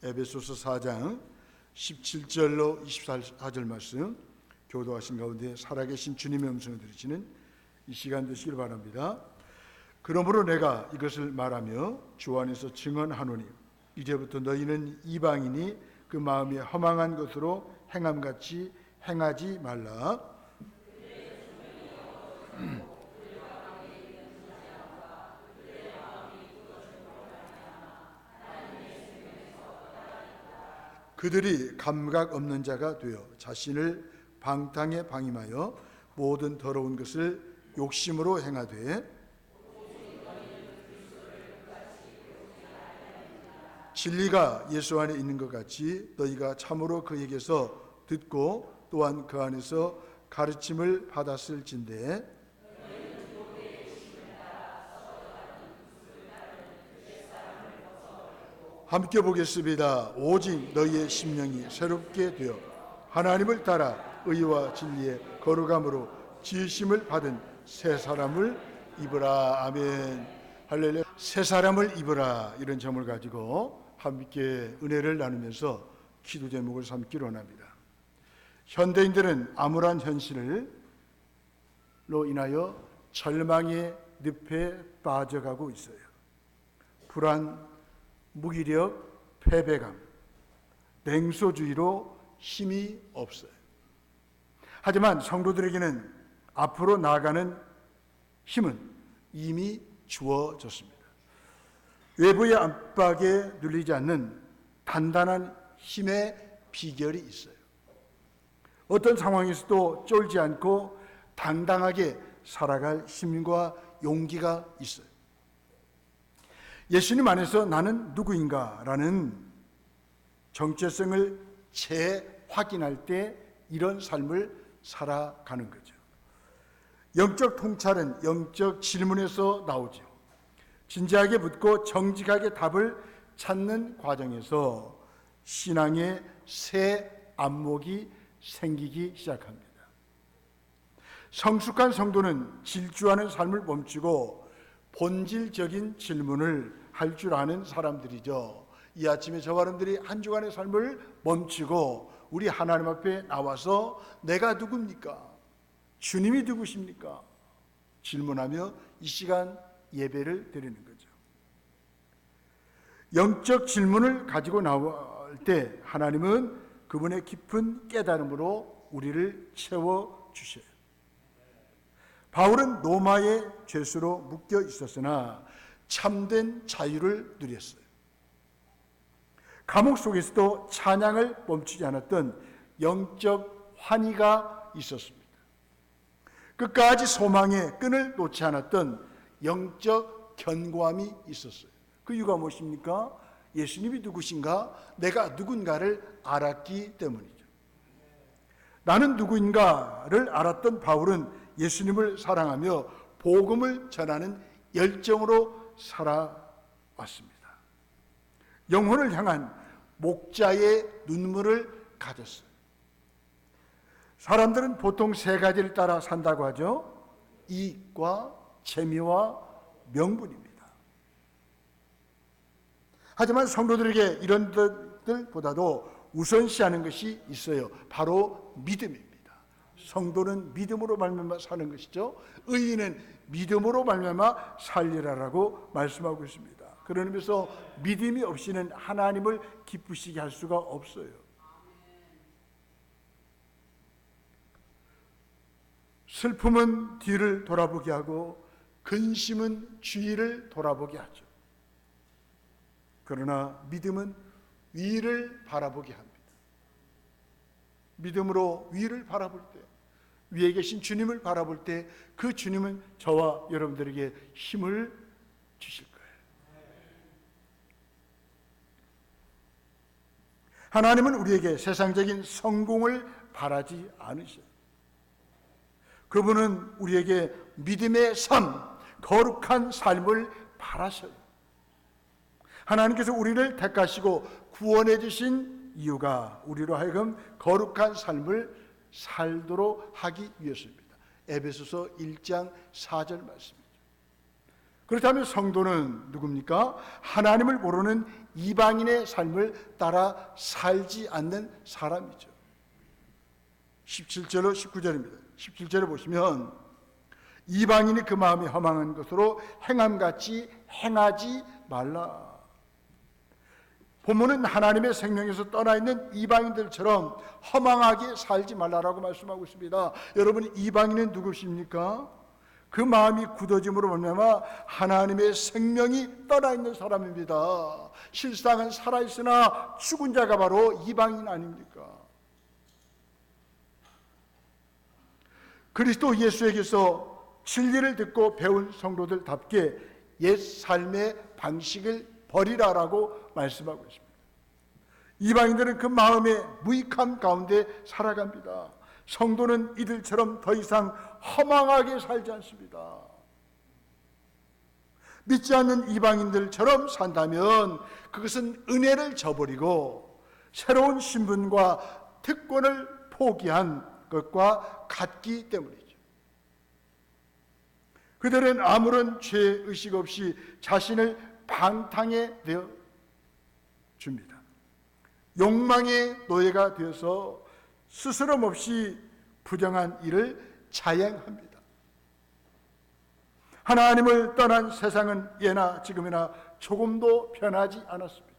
에베소서 4장 17절로 24절 말씀 교도하신 가운데 살아계신 주님의 음성을 들으시는 이 시간 되시길 바랍니다. 그러므로 내가 이것을 말하며 주 안에서 증언하노니 이제부터 너희는 이방인이 그 마음이 허망한 것으로 행함같이 행하지 말라. 그들이 감각 없는 자가 되어 자신을 방탕에 방임하여 모든 더러운 것을 욕심으로 행하되 진리가 예수 안에 있는 것 같이 너희가 참으로 그에게서 듣고 또한 그 안에서 가르침을 받았을진대 함께 보겠습니다. 오직 너희의 심령이 새롭게 되어 하나님을 따라 의와 진리의 거룩함으로 지으심을 받은 새 사람을 입으라. 아멘. 할렐루야. 새 사람을 입으라, 이런 점을 가지고 함께 은혜를 나누면서 기도 제목을 삼기로 원합니다. 현대인들은 암울한 현실로 인하여 절망의 늪에 빠져가고 있어요. 불안, 무기력, 패배감, 냉소주의로 힘이 없어요. 하지만 성도들에게는 앞으로 나아가는 힘은 이미 주어졌습니다. 외부의 압박에 눌리지 않는 단단한 힘의 비결이 있어요. 어떤 상황에서도 쫄지 않고 당당하게 살아갈 힘과 용기가 있어요. 예수님 안에서 나는 누구인가 라는 정체성을 재확인할 때 이런 삶을 살아가는 거죠. 영적 통찰은 영적 질문에서 나오죠. 진지하게 묻고 정직하게 답을 찾는 과정에서 신앙의 새 안목이 생기기 시작합니다. 성숙한 성도는 질주하는 삶을 멈추고 본질적인 질문을 할 줄 아는 사람들이죠. 이 아침에 저와 여러분들이 한 주간의 삶을 멈추고 우리 하나님 앞에 나와서 내가 누굽니까? 주님이 누구십니까? 질문하며 이 시간 예배를 드리는 거죠. 영적 질문을 가지고 나올 때 하나님은 그분의 깊은 깨달음으로 우리를 채워주셔요. 바울은 로마의 죄수로 묶여 있었으나 참된 자유를 누렸어요. 감옥 속에서도 찬양을 멈추지 않았던 영적 환희가 있었습니다. 끝까지 소망의 끈을 놓지 않았던 영적 견고함이 있었어요. 그 이유가 무엇입니까? 예수님이 누구신가? 내가 누군가를 알았기 때문이죠. 나는 누구인가를 알았던 바울은 예수님을 사랑하며 복음을 전하는 열정으로 살아왔습니다. 영혼을 향한 목자의 눈물을 가졌어요. 사람들은 보통 세 가지를 따라 산다고 하죠. 이익과 재미와 명분입니다. 하지만 성도들에게 이런 것들보다도 우선시하는 것이 있어요. 바로 믿음입니다. 성도는 믿음으로 말미암아 사는 것이죠. 의인은 믿음으로 말미암아 살리라라고 말씀하고 있습니다. 그런 의미에서 믿음이 없이는 하나님을 기쁘시게 할 수가 없어요. 슬픔은 뒤를 돌아보게 하고 근심은 주위를 돌아보게 하죠. 그러나 믿음은 위를 바라보게 합니다. 믿음으로 위를 바라볼 때, 위에 계신 주님을 바라볼 때 그 주님은 저와 여러분들에게 힘을 주실 거예요. 하나님은 우리에게 세상적인 성공을 바라지 않으셔요. 그분은 우리에게 믿음의 삶, 거룩한 삶을 바라셔요. 하나님께서 우리를 택하시고 구원해 주신 이유가 우리로 하여금 거룩한 삶을 살도록 하기 위해서입니다. 에베소서 1장 4절 말씀이죠. 그렇다면 성도는 누굽니까? 하나님을 모르는 이방인의 삶을 따라 살지 않는 사람이죠. 17절로 19절입니다. 17절에 보시면 이방인이 그 마음이 허망한 것으로 행함같이 행하지 말라. 본문은 하나님의 생명에서 떠나 있는 이방인들처럼 허망하게 살지 말라라고 말씀하고 있습니다. 여러분, 이방인은 누구십니까? 그 마음이 굳어짐으로 말미암아 하나님의 생명이 떠나 있는 사람입니다. 실상은 살아있으나 죽은 자가 바로 이방인 아닙니까? 그리스도 예수에게서 진리를 듣고 배운 성도들답게 옛 삶의 방식을 버리라라고 말씀하고 있습니다. 이방인들은 그 마음의 무익함 가운데 살아갑니다. 성도는 이들처럼 더 이상 허망하게 살지 않습니다. 믿지 않는 이방인들처럼 산다면 그것은 은혜를 저버리고 새로운 신분과 특권을 포기한 것과 같기 때문이죠. 그들은 아무런 죄의식 없이 자신을 방탕에 되어 줍니다. 욕망의 노예가 되어서 스스럼 없이 부정한 일을 자행합니다. 하나님을 떠난 세상은 예나 지금이나 조금도 변하지 않았습니다.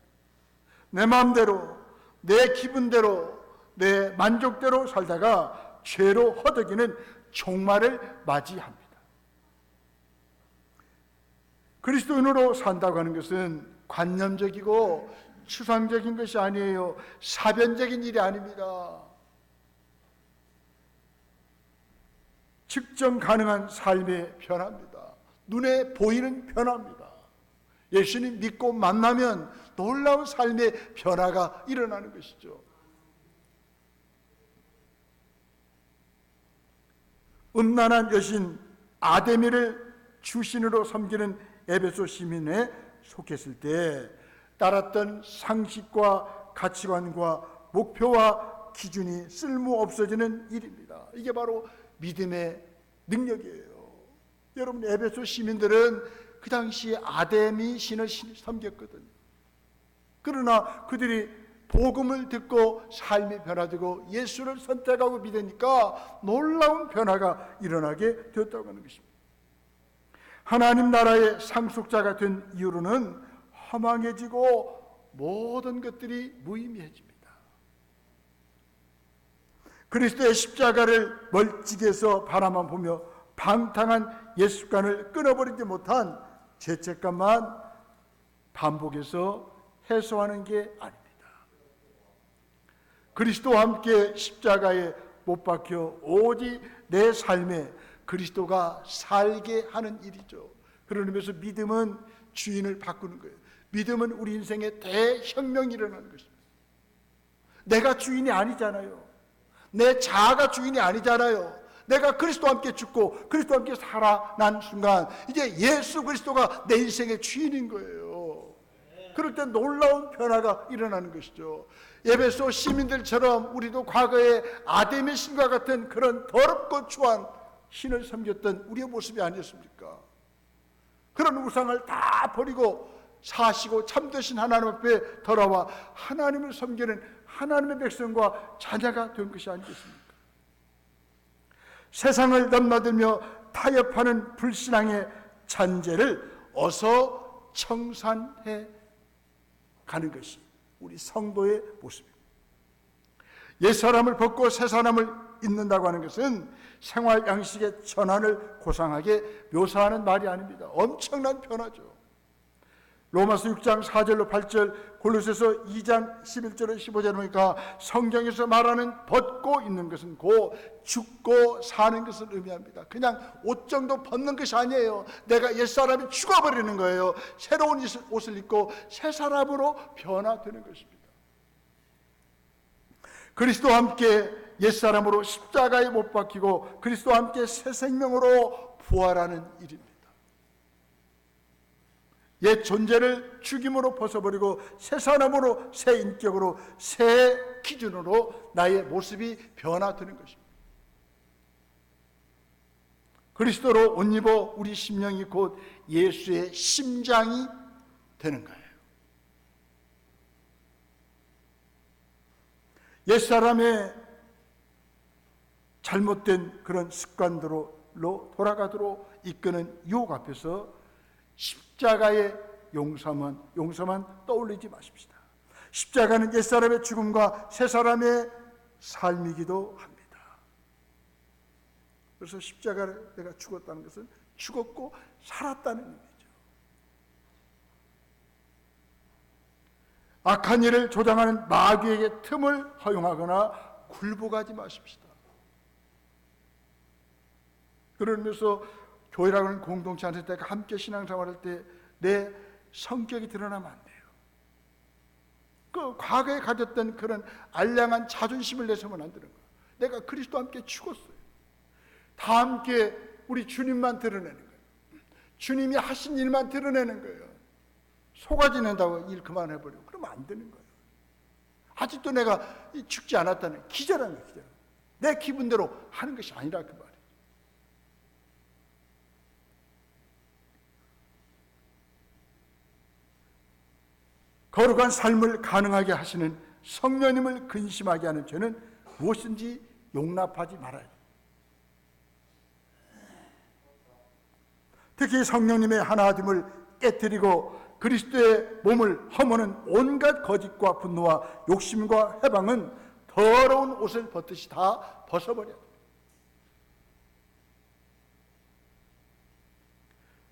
내 마음대로, 내 기분대로, 내 만족대로 살다가 죄로 허덕이는 종말을 맞이합니다. 그리스도인으로 산다고 하는 것은 관념적이고 추상적인 것이 아니에요. 사변적인 일이 아닙니다. 측정 가능한 삶의 변화입니다. 눈에 보이는 변화입니다. 예수님 믿고 만나면 놀라운 삶의 변화가 일어나는 것이죠. 음란한 여신 아데미를 주신으로 섬기는 에베소 시민에 속했을 때 따랐던 상식과 가치관과 목표와 기준이 쓸모 없어지는 일입니다. 이게 바로 믿음의 능력이에요. 여러분, 에베소 시민들은 그 당시에 아데미 신을 섬겼거든요. 그러나 그들이 복음을 듣고 삶이 변화되고 예수를 선택하고 믿으니까 놀라운 변화가 일어나게 되었다고 하는 것입니다. 하나님 나라의 상속자가 된 이후로는 허망해지고 모든 것들이 무의미해집니다. 그리스도의 십자가를 멀찍이에서 바라만 보며 방탕한 예습관을 끊어버리지 못한 죄책감만 반복해서 해소하는 게 아닙니다. 그리스도와 함께 십자가에 못 박혀 오직 내 삶에 그리스도가 살게 하는 일이죠. 그런 의미에서 믿음은 주인을 바꾸는 거예요. 믿음은 우리 인생의 대혁명이 일어나는 것입니다. 내가 주인이 아니잖아요. 내 자아가 주인이 아니잖아요. 내가 그리스도와 함께 죽고 그리스도와 함께 살아난 순간 이제 예수 그리스도가 내 인생의 주인인 거예요. 그럴 때 놀라운 변화가 일어나는 것이죠. 에베소 시민들처럼 우리도 과거에 아데미 신과 같은 그런 더럽고 추한 신을 섬겼던 우리의 모습이 아니었습니까? 그런 우상을 다 버리고 사시고 참되신 하나님 앞에 돌아와 하나님을 섬기는 하나님의 백성과 자녀가 된 것이 아니겠습니까? 세상을 넘나들며 타협하는 불신앙의 잔재를 어서 청산해 가는 것이 우리 성도의 모습입니다. 옛사람을 벗고 새사람을 입는다고 하는 것은 생활 양식의 전환을 고상하게 묘사하는 말이 아닙니다. 엄청난 변화죠. 로마서 6장 4절로 8절, 골로새서 2장 11절로 15절을 보니까 성경에서 말하는 벗고 있는 것은 곧 죽고 사는 것을 의미합니다. 그냥 옷 정도 벗는 것이 아니에요. 내가 옛사람이 죽어버리는 거예요. 새로운 옷을 입고 새 사람으로 변화되는 것입니다. 그리스도와 함께 옛사람으로 십자가에 못 박히고 그리스도와 함께 새 생명으로 부활하는 일입니다. 옛 존재를 죽임으로 벗어버리고 새 사람으로, 새 인격으로, 새 기준으로 나의 모습이 변화되는 것입니다. 그리스도로 옷 입어 우리 심령이 곧 예수의 심장이 되는 거예요. 옛사람의 잘못된 그런 습관으로 돌아가도록 이끄는 유혹 앞에서 십자가의 용서만 떠올리지 마십시다. 십자가는 옛사람의 죽음과 새사람의 삶이기도 합니다. 그래서 십자가를 내가 죽었다는 것은 죽었고 살았다는 의미죠. 악한 일을 조장하는 마귀에게 틈을 허용하거나 굴복하지 마십시다. 그러면서 교회라고 하는 공동체 안에서 내가 함께 신앙생활할 때 내 성격이 드러나면 안 돼요. 그 과거에 가졌던 그런 알량한 자존심을 내세우면 안 되는 거예요. 내가 그리스도와 함께 죽었어요. 다 함께 우리 주님만 드러내는 거예요. 주님이 하신 일만 드러내는 거예요. 속아지 낸다고 일 그만해버리고 그러면 안 되는 거예요. 아직도 내가 죽지 않았다는 기절한 거예요. 기절. 내 기분대로 하는 것이 아니라 그 말이에요. 거룩한 삶을 가능하게 하시는 성령님을 근심하게 하는 죄는 무엇인지 용납하지 말아야 돼요. 특히 성령님의 하나됨을 깨뜨리고 그리스도의 몸을 허무는 온갖 거짓과 분노와 욕심과 해방은 더러운 옷을 벗듯이 다 벗어버려야 돼요.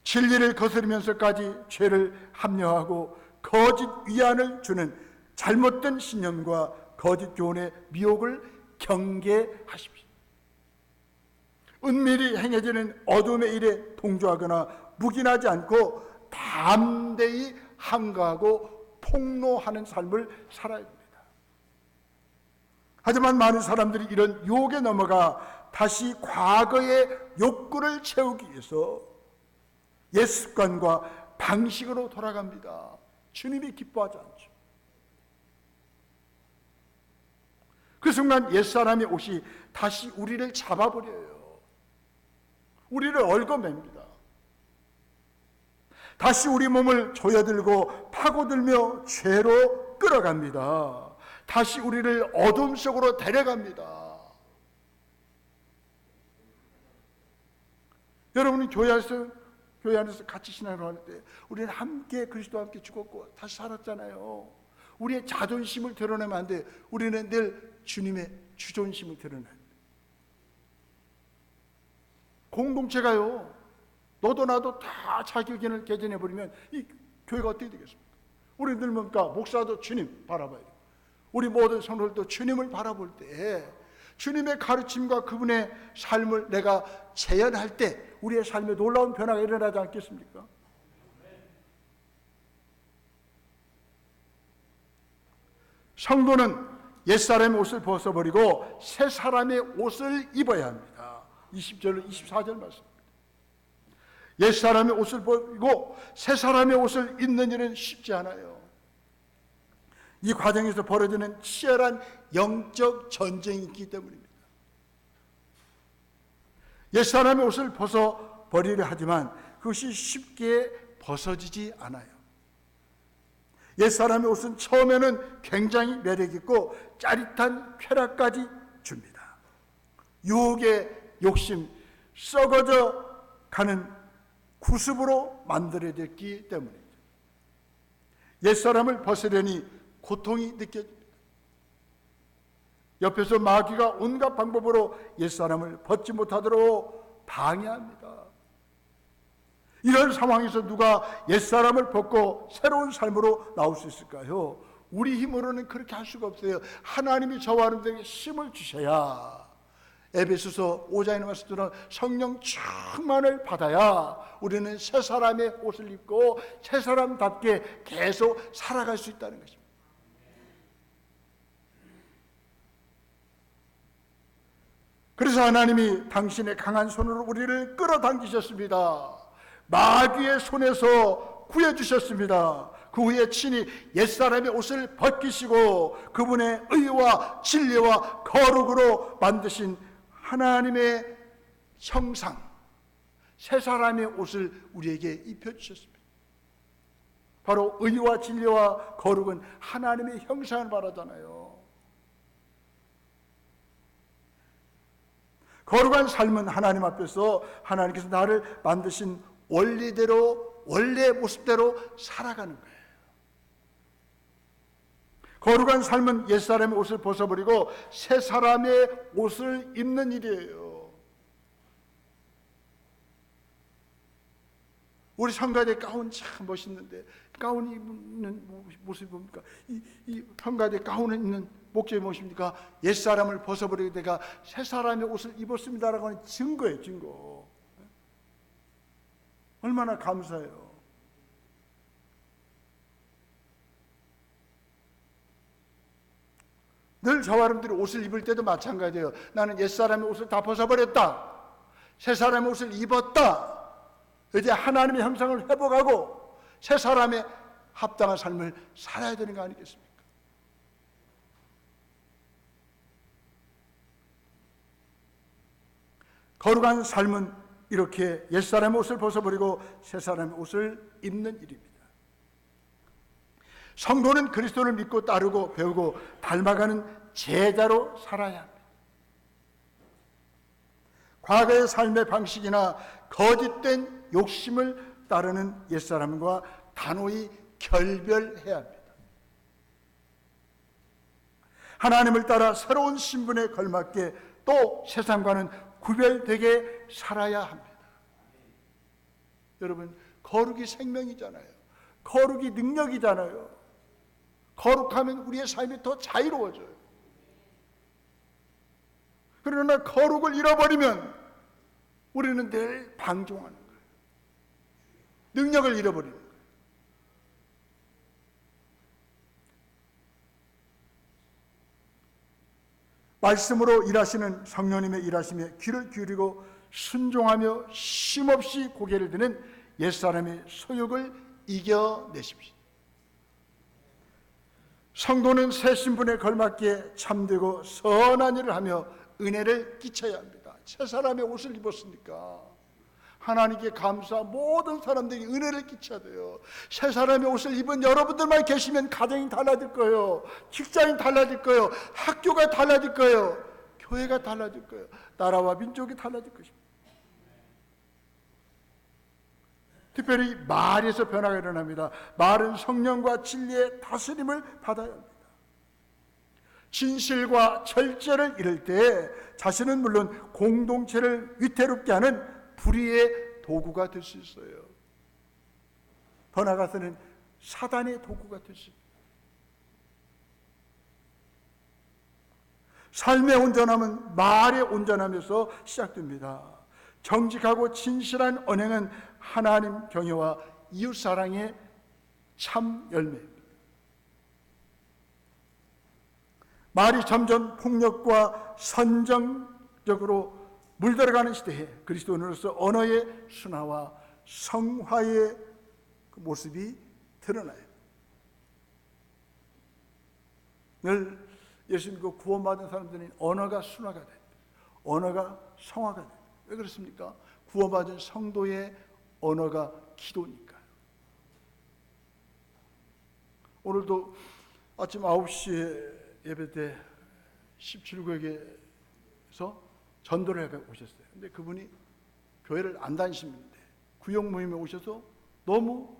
진리를 거스르면서까지 죄를 합리화하고 거짓 위안을 주는 잘못된 신념과 거짓 교훈의 미혹을 경계하십시오. 은밀히 행해지는 어둠의 일에 동조하거나 묵인하지 않고 담대히 항거하고 폭로하는 삶을 살아야 됩니다. 하지만 많은 사람들이 이런 유혹에 넘어가 다시 과거의 욕구를 채우기 위해서 옛 습관과 방식으로 돌아갑니다. 주님이 기뻐하지 않죠. 그 순간 옛사람의 옷이 다시 우리를 잡아버려요. 우리를 얽어맵니다. 다시 우리 몸을 조여들고 파고들며 죄로 끌어갑니다. 다시 우리를 어둠 속으로 데려갑니다. 여러분이 교회 안에서 같이 신앙을 할 때 우리는 함께 그리스도와 함께 죽었고 다시 살았잖아요. 우리의 자존심을 드러내면 안 돼. 우리는 늘 주님의 주존심을 드러내야 돼. 공동체가요, 너도 나도 다 자기 의견을 개진해버리면 이 교회가 어떻게 되겠습니까? 우리들 뭡니까? 목사도 주님 바라봐야 돼요. 우리 모든 성도들도 주님을 바라볼 때 주님의 가르침과 그분의 삶을 내가 재현할 때 우리의 삶에 놀라운 변화가 일어나지 않겠습니까? 성도는 옛사람의 옷을 벗어버리고 새사람의 옷을 입어야 합니다. 20절, 24절 말씀입니다. 옛사람의 옷을 벗고 새사람의 옷을 입는 일은 쉽지 않아요. 이 과정에서 벌어지는 치열한 영적 전쟁이 있기 때문입니다. 옛사람의 옷을 벗어버리려 하지만 그것이 쉽게 벗어지지 않아요. 옛사람의 옷은 처음에는 굉장히 매력있고 짜릿한 쾌락까지 줍니다. 유혹의 욕심, 썩어져 가는 구습으로 만들어졌기 때문이죠. 옛사람을 벗으려니 고통이 느껴집니다. 옆에서 마귀가 온갖 방법으로 옛사람을 벗지 못하도록 방해합니다. 이런 상황에서 누가 옛사람을 벗고 새로운 삶으로 나올 수 있을까요? 우리 힘으로는 그렇게 할 수가 없어요. 하나님이 저와 여러분들에게 힘을 주셔야, 에베소서 5장에 말씀처럼 성령 충만을 받아야 우리는 새 사람의 옷을 입고 새 사람답게 계속 살아갈 수 있다는 것입니다. 그래서 하나님이 당신의 강한 손으로 우리를 끌어당기셨습니다. 마귀의 손에서 구해주셨습니다. 그 후에 친히 옛사람의 옷을 벗기시고 그분의 의와 진리와 거룩으로 만드신 하나님의 형상, 새 사람의 옷을 우리에게 입혀주셨습니다. 바로 의와 진리와 거룩은 하나님의 형상을 말하잖아요. 거룩한 삶은 하나님 앞에서 하나님께서 나를 만드신 원리대로, 원래의 모습대로 살아가는 거예요. 거룩한 삶은 옛사람의 옷을 벗어버리고 새 사람의 옷을 입는 일이에요. 우리 성가대 가운 참 멋있는데 가운 입는 모습이 뭡니까? 이 성가대 가운을 입는 목적이 무엇입니까? 옛사람을 벗어버리고 내가 새 사람의 옷을 입었습니다라고 하는 증거예요. 증거. 얼마나 감사해요. 늘 저와 여러분들이 옷을 입을 때도 마찬가지예요. 나는 옛사람의 옷을 다 벗어버렸다. 새 사람의 옷을 입었다. 이제 하나님의 형상을 회복하고 새 사람의 합당한 삶을 살아야 되는 거 아니겠습니까? 거룩한 삶은 이렇게 옛사람의 옷을 벗어버리고 새 사람의 옷을 입는 일입니다. 성도는 그리스도를 믿고 따르고 배우고 닮아가는 제자로 살아야 합니다. 과거의 삶의 방식이나 거짓된 욕심을 따르는 옛사람과 단호히 결별해야 합니다. 하나님을 따라 새로운 신분에 걸맞게 또 세상과는 구별되게 살아야 합니다. 여러분, 거룩이 생명이잖아요. 거룩이 능력이잖아요. 거룩하면 우리의 삶이 더 자유로워져요. 그러나 거룩을 잃어버리면 우리는 늘 방종하는 거예요. 능력을 잃어버리는 거예요. 말씀으로 일하시는 성령님의 일하심에 귀를 기울이고 순종하며 쉼없이 고개를 드는 옛사람의 소욕을 이겨내십시오. 성도는 새 신분에 걸맞게 참되고 선한 일을 하며 은혜를 끼쳐야 합니다. 새 사람의 옷을 입었으니까 하나님께 감사, 모든 사람들이 은혜를 끼쳐야 돼요. 새 사람의 옷을 입은 여러분들만 계시면 가정이 달라질 거예요. 직장이 달라질 거예요. 학교가 달라질 거예요. 교회가 달라질 거예요. 나라와 민족이 달라질 것입니다. 특별히 말에서 변화가 일어납니다. 말은 성령과 진리의 다스림을 받아야 합니다. 진실과 절제를 이룰 때 자신은 물론 공동체를 위태롭게 하는 불의의 도구가 될 수 있어요. 더 나아가서는 사단의 도구가 될 수 있습니다. 삶의 온전함은 말의 온전함에서 시작됩니다. 정직하고 진실한 언행은 하나님 경외와 이웃사랑의 참 열매입니다. 말이 점점 폭력과 선정적으로 물들어가는 시대에 그리스도인으로서 언어의 순화와 성화의 그 모습이 드러나요. 늘 예수 믿고 구원받은 사람들은 언어가 순화가 됩니다. 언어가 성화가 됩니다. 왜 그렇습니까? 구원받은 성도의 언어가 기도니까요. 오늘도 아침 9시에 예배 때 17구역에서 전도를 해 오셨어요. 근데 그분이 교회를 안 다니시는데 구역 모임에 오셔서 너무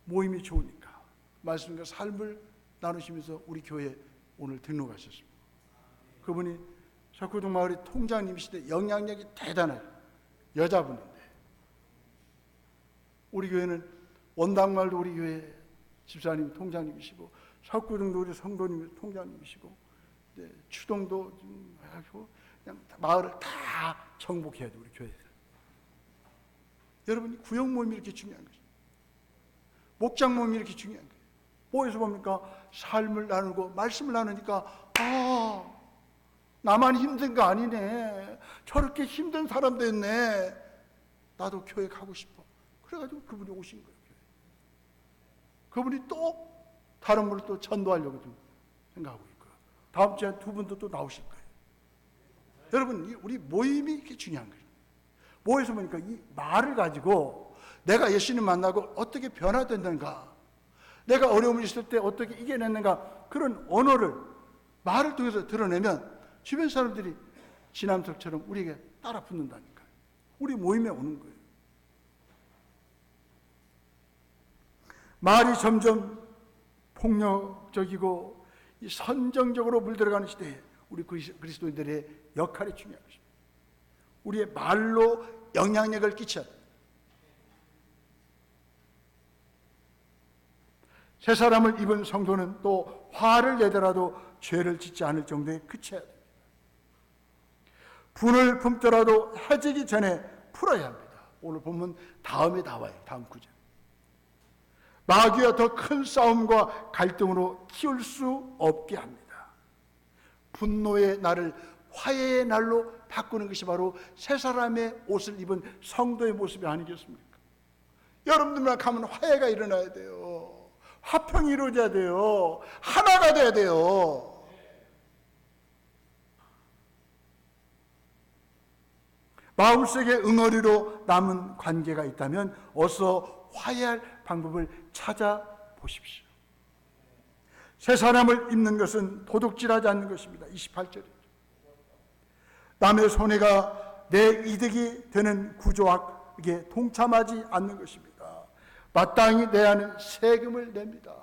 모임이 좋으니까 말씀과 삶을 나누시면서 우리 교회에 오늘 등록하셨습니다. 그분이 석구동 마을의 통장님이시대 영향력이 대단해요. 여자분인데 우리 교회는 원당마을도 우리 교회 집사님 통장님이시고 석구동도 우리 성도님 통장님이시고 추동도 좀 해가지고 그냥 마을을 다 정복해야 돼 우리 교회에서. 여러분 구역 모임이 이렇게 중요한 거죠. 목장 모임이 이렇게 중요한 거예요. 뭐에서 봅니까? 삶을 나누고 말씀을 나누니까 나만 힘든 거 아니네. 저렇게 힘든 사람도 있네. 나도 교회 가고 싶어. 그래가지고 그분이 오신 거예요. 그분이 또 다른 분을 또 전도하려고 좀 생각하고 있고요. 다음 주에 두 분도 또 나오실 거예요. 여러분 우리 모임이 이렇게 중요한 거예요. 모여서 보니까 이 말을 가지고 내가 예수님 만나고 어떻게 변화됐는가, 내가 어려움이 있을 때 어떻게 이겨냈는가, 그런 언어를, 말을 통해서 드러내면 주변 사람들이 지남석처럼 우리에게 따라 붙는다니까요. 우리 모임에 오는 거예요. 말이 점점 폭력적이고 선정적으로 물들어가는 시대에 우리 그리스도인들의 역할이 중요한 것입니다. 우리의 말로 영향력을 끼쳐야 됩니다. 새 사람을 입은 성도는 또 화를 내더라도 죄를 짓지 않을 정도에 그쳐야 됩니다. 분을 품더라도 해지기 전에 풀어야 합니다. 오늘 보면 다음에 나와요. 다음 구절. 마귀와 더 큰 싸움과 갈등으로 키울 수 없게 합니다. 분노의 날을 화해의 날로 바꾸는 것이 바로 새 사람의 옷을 입은 성도의 모습이 아니겠습니까? 여러분들만 가면 화해가 일어나야 돼요. 화평이 이루어져야 돼요. 하나가 돼야 돼요. 마음속에 응어리로 남은 관계가 있다면 어서 화해할 방법을 찾아보십시오. 새 사람을 입는 것은 도둑질하지 않는 것입니다. 28절이죠. 남의 손해가 내 이득이 되는 구조학에 동참하지 않는 것입니다. 마땅히 내야 하는 세금을 냅니다.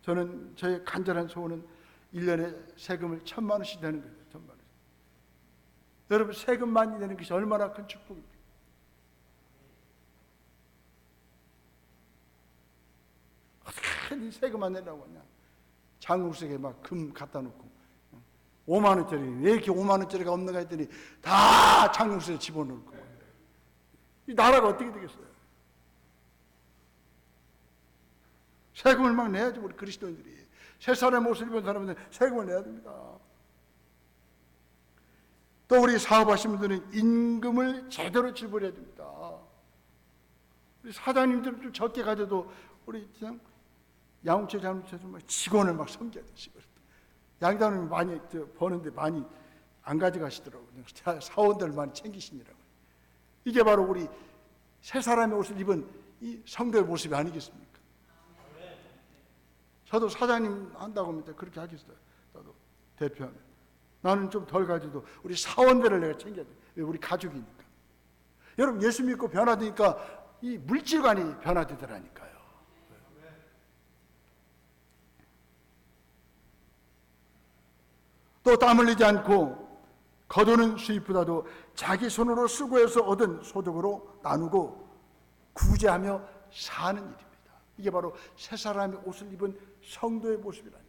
저는 저의 간절한 소원은 1년에 세금을 1,000만 원씩 내는 거예요. 1,000만 원. 여러분, 세금 많이 내는 것이 얼마나 큰 축복입니까? 어떻게 세금 안 내려고 하냐? 장국석에 막 금 갖다 놓고 5만 원짜리, 왜 이렇게 5만 원짜리가 없는가 했더니 다 장국석에 집어넣고, 이 나라가 어떻게 되겠어요? 세금을 막 내야지. 우리 그리스도인들이, 새 사람의 옷을 입은 사람들은 세금을 내야 됩니다. 또 우리 사업하시는 분들은 임금을 제대로 지불해야 됩니다. 우리 사장님들은 좀 적게 가져도 우리 그냥 양육체 잘못해서 직원을 막 섬겨야 돼요. 양단을 많이 버는데 많이 안 가져가시더라고요. 사원들 많이 챙기시느라고. 이게 바로 우리 새 사람의 옷을 입은 이 성도의 모습이 아니겠습니까? 저도 사장님 한다고 합니다. 그렇게 하겠어요. 저도 대표하면. 나는 좀 덜 가져도 우리 사원들을 내가 챙겨야 돼. 우리 가족이니까. 여러분, 예수 믿고 변화되니까 이 물질관이 변화되더라니까요. 또 땀 흘리지 않고 거두는 수입보다도 자기 손으로 수고해서 얻은 소득으로 나누고 구제하며 사는 일입니다. 이게 바로 새 사람의 옷을 입은 성도의 모습이라니까.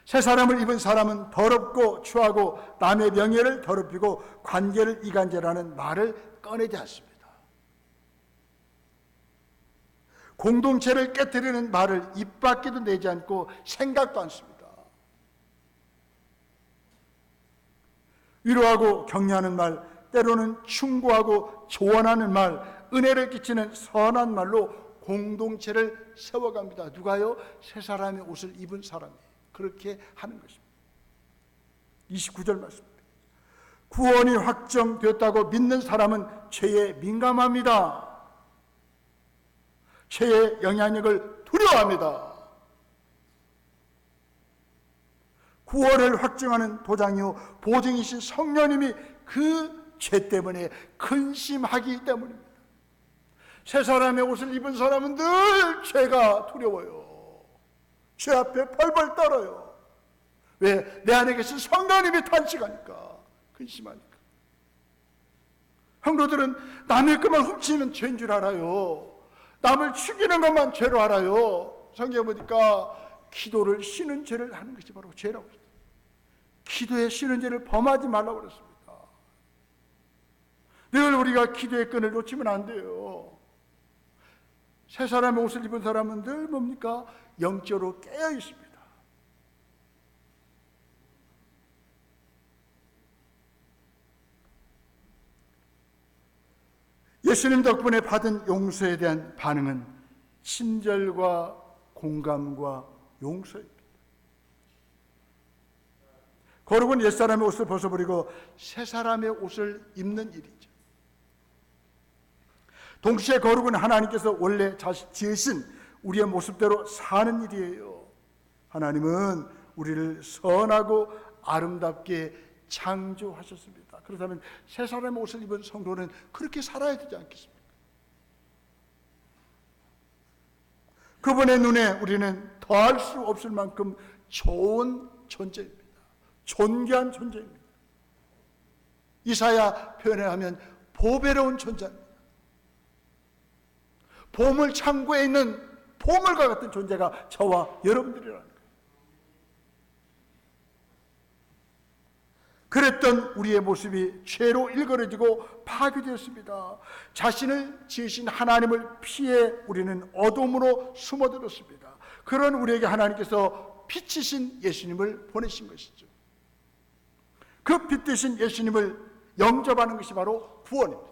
새 사람을 입은 사람은 더럽고 추하고 남의 명예를 더럽히고 관계를 이간질하는 말을 꺼내지 않습니다. 공동체를 깨뜨리는 말을 입 밖에도 내지 않고 생각도 않습니다. 위로하고 격려하는 말, 때로는 충고하고 조언하는 말, 은혜를 끼치는 선한 말로 공동체를 세워갑니다. 누가요? 새 사람의 옷을 입은 사람이 그렇게 하는 것입니다. 29절 말씀입니다. 구원이 확정되었다고 믿는 사람은 죄에 민감합니다. 죄의 영향력을 두려워합니다. 구원을 확증하는 도장이요 보증이신 성령님이 그 죄 때문에 근심하기 때문입니다. 새 사람의 옷을 입은 사람은 늘 죄가 두려워요. 죄 앞에 벌벌 떨어요. 왜? 내 안에 계신 성령님이 탄식하니까, 근심하니까. 성도들은 남의 것만 훔치면 죄인 줄 알아요. 남을 죽이는 것만 죄로 알아요. 성경에 보니까 기도를 쉬는 죄를 하는 것이 바로 죄라고 했어요. 기도에 쉬는 죄를 범하지 말라고 그랬습니다. 늘 우리가 기도의 끈을 놓치면 안 돼요. 새 사람의 옷을 입은 사람은 늘 뭡니까? 영적으로 깨어 있습니다. 예수님 덕분에 받은 용서에 대한 반응은 친절과 공감과 용서입니다. 거룩은 옛사람의 옷을 벗어버리고 새 사람의 옷을 입는 일이죠. 동시에 거룩은 하나님께서 원래 지으신 우리의 모습대로 사는 일이에요. 하나님은 우리를 선하고 아름답게 창조하셨습니다. 그렇다면 새 사람의 옷을 입은 성도는 그렇게 살아야 되지 않겠습니까? 그분의 눈에 우리는 더할 수 없을 만큼 좋은 존재입니다. 존귀한 존재입니다. 이사야 표현에 하면 보배로운 존재입니다. 보물 창고에 있는 보물과 같은 존재가 저와 여러분들이라는 거예요. 그랬던 우리의 모습이 죄로 일그러지고 파괴되었습니다. 자신을 지으신 하나님을 피해 우리는 어둠으로 숨어들었습니다. 그런 우리에게 하나님께서 빛이신 예수님을 보내신 것이죠. 그 빛 대신 예수님을 영접하는 것이 바로 구원입니다.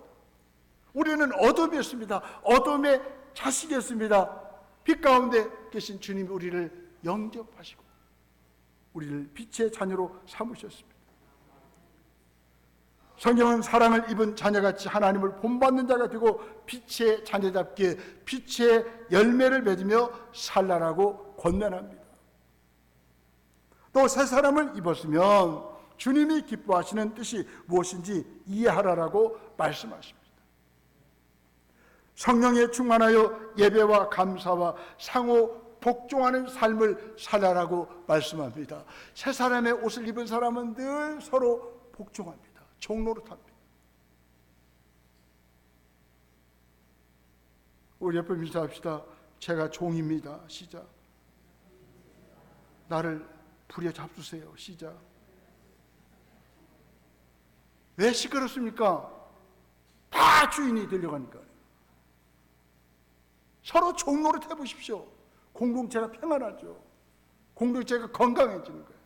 우리는 어둠이었습니다. 어둠의 자식이었습니다. 빛 가운데 계신 주님이 우리를 영접하시고 우리를 빛의 자녀로 삼으셨습니다. 성경은 사랑을 입은 자녀같이 하나님을 본받는 자가 되고 빛의 자녀답게 빛의 열매를 맺으며 살라라고 권면합니다. 또 새 사람을 입었으면 주님이 기뻐하시는 뜻이 무엇인지 이해하라라고 말씀하십니다. 성령에 충만하여 예배와 감사와 상호 복종하는 삶을 살아라고 말씀합니다. 새 사람의 옷을 입은 사람은 늘 서로 복종합니다. 종노릇합니다. 우리 옆에 인사합시다. 제가 종입니다. 시작. 나를 부려잡수세요. 시작. 왜 시끄럽습니까? 다 주인이 되려가니까. 서로 종노릇 해보십시오. 공동체가 평안하죠. 공동체가 건강해지는 거예요.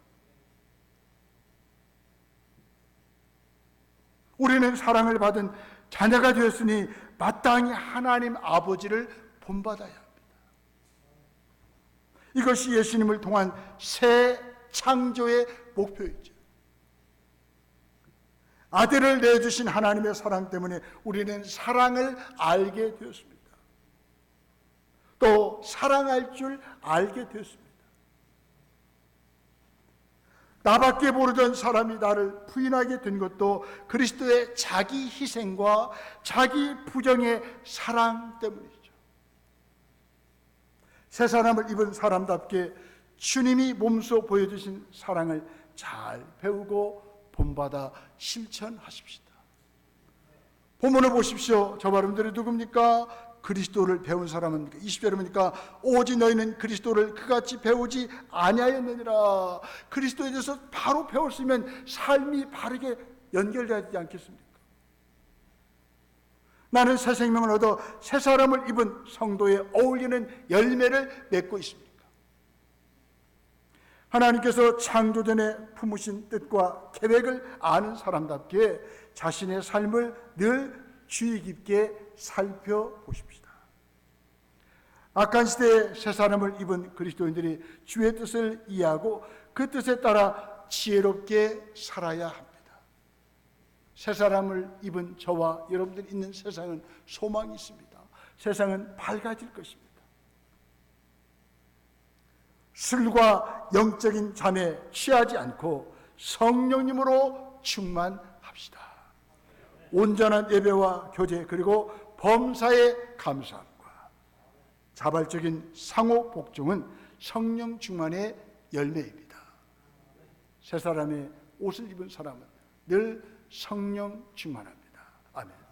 우리는 사랑을 받은 자녀가 되었으니 마땅히 하나님 아버지를 본받아야 합니다. 이것이 예수님을 통한 새 창조의 목표이죠. 아들을 내주신 하나님의 사랑 때문에 우리는 사랑을 알게 되었습니다. 또 사랑할 줄 알게 되었습니다. 나밖에 모르던 사람이 나를 부인하게 된 것도 그리스도의 자기 희생과 자기 부정의 사랑 때문이죠. 새 사람을 입은 사람답게 주님이 몸소 보여주신 사랑을 잘 배우고 본받아 실천하십시다. 본문을 보십시오. 저 여러분들이 누굽니까? 그리스도를 배운 사람은 20절에 보니까 오직 너희는 그리스도를 그같이 배우지 아니하였느니라. 그리스도에 대해서 바로 배웠으면 삶이 바르게 연결되어야 되지 않겠습니까? 나는 새 생명을 얻어 새 사람을 입은 성도에 어울리는 열매를 맺고 있습니까? 하나님께서 창조전에 품으신 뜻과 계획을 아는 사람답게 자신의 삶을 늘 주의 깊게 살펴보십시다. 악한 시대에 새 사람을 입은 그리스도인들이 주의 뜻을 이해하고 그 뜻에 따라 지혜롭게 살아야 합니다. 새 사람을 입은 저와 여러분들이 있는 세상은 소망이 있습니다. 세상은 밝아질 것입니다. 술과 영적인 잠에 취하지 않고 성령님으로 충만합시다. 온전한 예배와 교제 그리고 범사에 감사함과 자발적인 상호 복종은 성령 충만의 열매입니다. 새 사람의 옷을 입은 사람은 늘 성령 충만합니다. 아멘.